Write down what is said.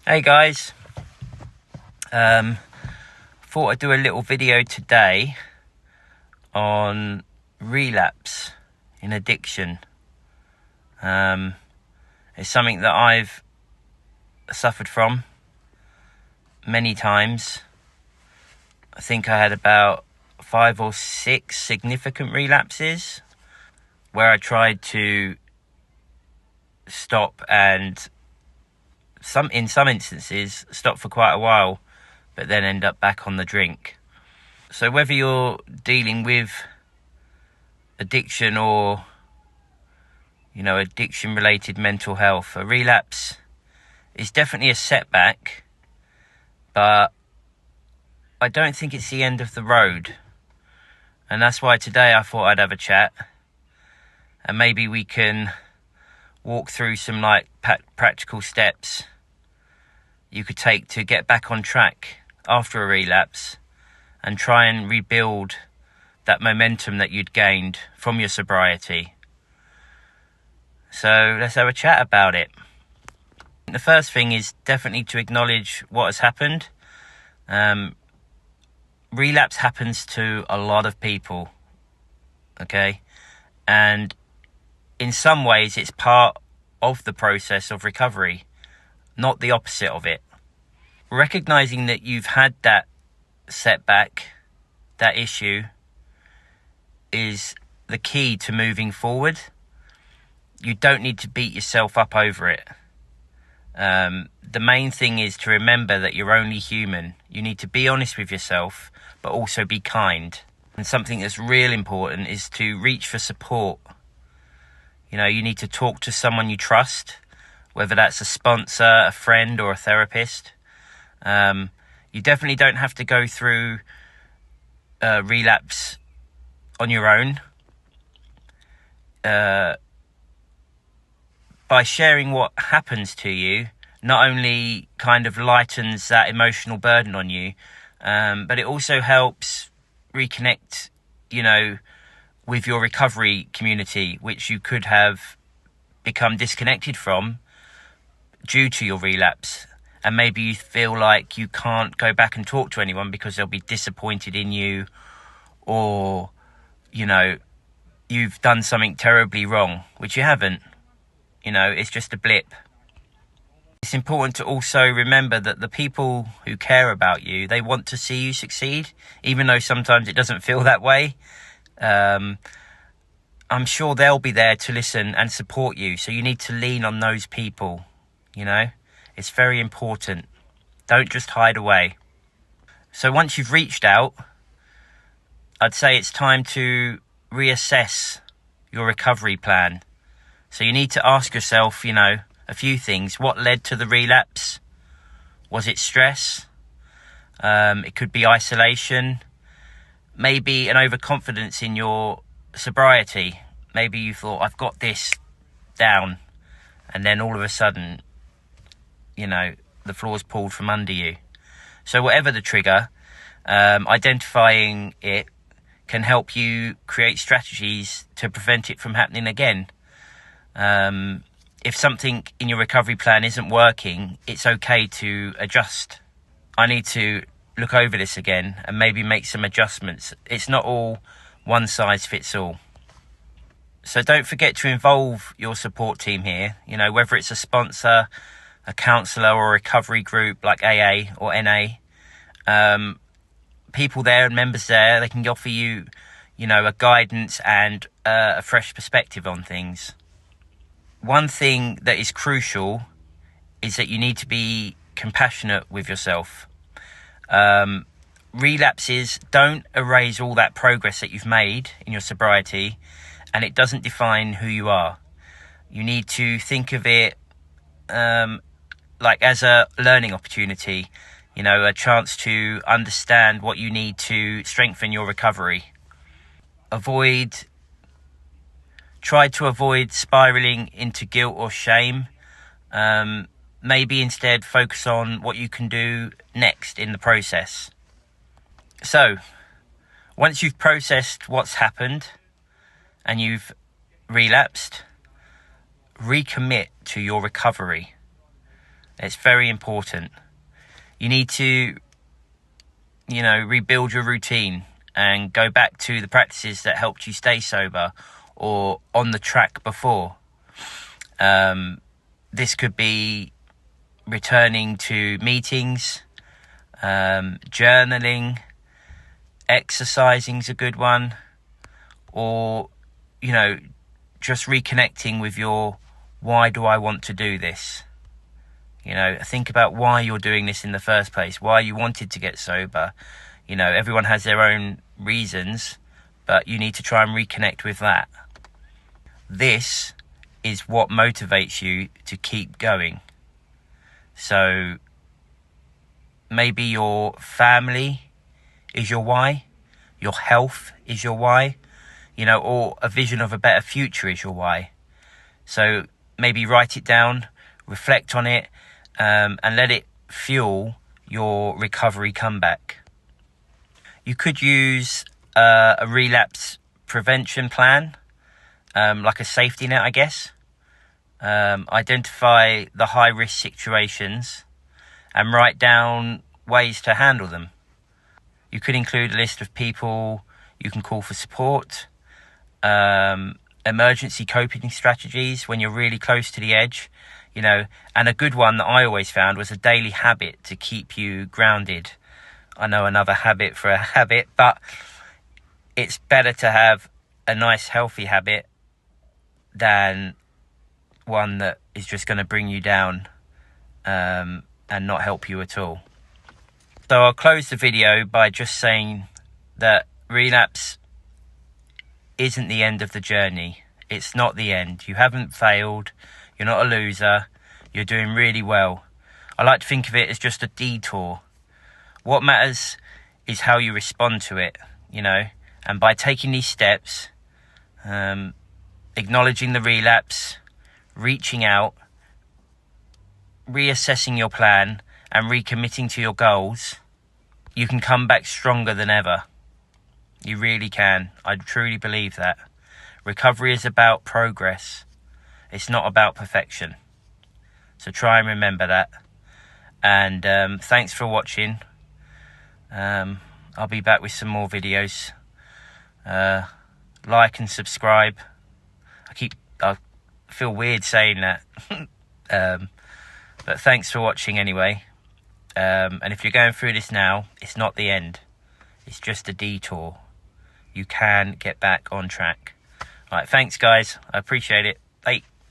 Hey guys, thought I'd do a little video today on relapse in addiction. It's something that I've suffered from many times. I think I had about 5 or 6 significant relapses where I tried to stop and in some instances stop for quite a while, but then end up back on the drink. So whether you're dealing with addiction or addiction related mental health, a relapse is definitely a setback, but I don't think it's the end of the road. And that's why today I thought I'd have a chat and maybe we can walk through some practical steps you could take to get back on track after a relapse and try and rebuild that momentum that you'd gained from your sobriety. So let's have a chat about it. The first thing is definitely to acknowledge what has happened. Relapse happens to a lot of people, okay? And in some ways it's part of the process of recovery, not the opposite of it. Recognizing that you've had that setback, that issue, is the key to moving forward. You don't need to beat yourself up over it. The main thing is to remember that you're only human. You need to be honest with yourself, but also be kind. And something that's real important is to reach for support. You need to talk to someone you trust, whether that's a sponsor, a friend, or a therapist. You definitely don't have to go through relapse on your own. By sharing what happens to you, not only kind of lightens that emotional burden on you, but it also helps reconnect, with your recovery community, which you could have become disconnected from due to your relapse. And maybe you feel like you can't go back and talk to anyone because they'll be disappointed in you, or, you've done something terribly wrong, which you haven't. It's just a blip. It's important to also remember that the people who care about you, they want to see you succeed, even though sometimes it doesn't feel that way. I'm sure they'll be there to listen and support you. So you need to lean on those people, It's very important. Don't just hide away. So once you've reached out, I'd say it's time to reassess your recovery plan. So you need to ask yourself, a few things. What led to the relapse? Was it stress? It could be isolation. Maybe an overconfidence in your sobriety. Maybe you thought, I've got this down. And then all of a sudden, the floor's pulled from under you. So whatever the trigger, identifying it can help you create strategies to prevent it from happening again. If something in your recovery plan isn't working, it's okay to adjust. I need to look over this again and maybe make some adjustments. It's not all one size fits all. So don't forget to involve your support team here, whether it's a sponsor, a counsellor, or a recovery group like AA or NA. People there and members there, they can offer you, a guidance and a fresh perspective on things. One thing that is crucial is that you need to be compassionate with yourself. Relapses don't erase all that progress that you've made in your sobriety, and it doesn't define who you are. You need to think of it as a learning opportunity, a chance to understand what you need to strengthen your recovery. Try to avoid spiraling into guilt or shame. Maybe instead focus on what you can do next in the process. So, once you've processed what's happened and you've relapsed, recommit to your recovery. It's very important. You need to, rebuild your routine and go back to the practices that helped you stay sober or on the track before. This could be returning to meetings, journaling, exercising's a good one, or, just reconnecting with your why do I want to do this? Think about why you're doing this in the first place, why you wanted to get sober. Everyone has their own reasons, but you need to try and reconnect with that. This is what motivates you to keep going. So maybe your family is your why, your health is your why, or a vision of a better future is your why. So maybe write it down, reflect on it, and let it fuel your recovery comeback. You could use a relapse prevention plan, like a safety net, I guess. Identify the high-risk situations and write down ways to handle them. You could include a list of people you can call for support, emergency coping strategies when you're really close to the edge, and a good one that I always found was a daily habit to keep you grounded. I know another habit for a habit, but it's better to have a nice healthy habit than one that is just going to bring you down and not help you at all. So I'll close the video by just saying that relapse isn't the end of the journey. It's not the end. You haven't failed. You're not a loser. You're doing really well. I like to think of it as just a detour. What matters is how you respond to it, and by taking these steps, acknowledging the relapse, reaching out, reassessing your plan, and recommitting to your goals, you can come back stronger than ever. You really can. I truly believe that. Recovery is about progress. It's not about perfection. So try and remember that. And thanks for watching. I'll be back with some more videos. Like and subscribe. I feel weird saying that. But thanks for watching anyway. And if you're going through this now, it's not the end. It's just a detour. You can get back on track. All right, thanks guys. I appreciate it.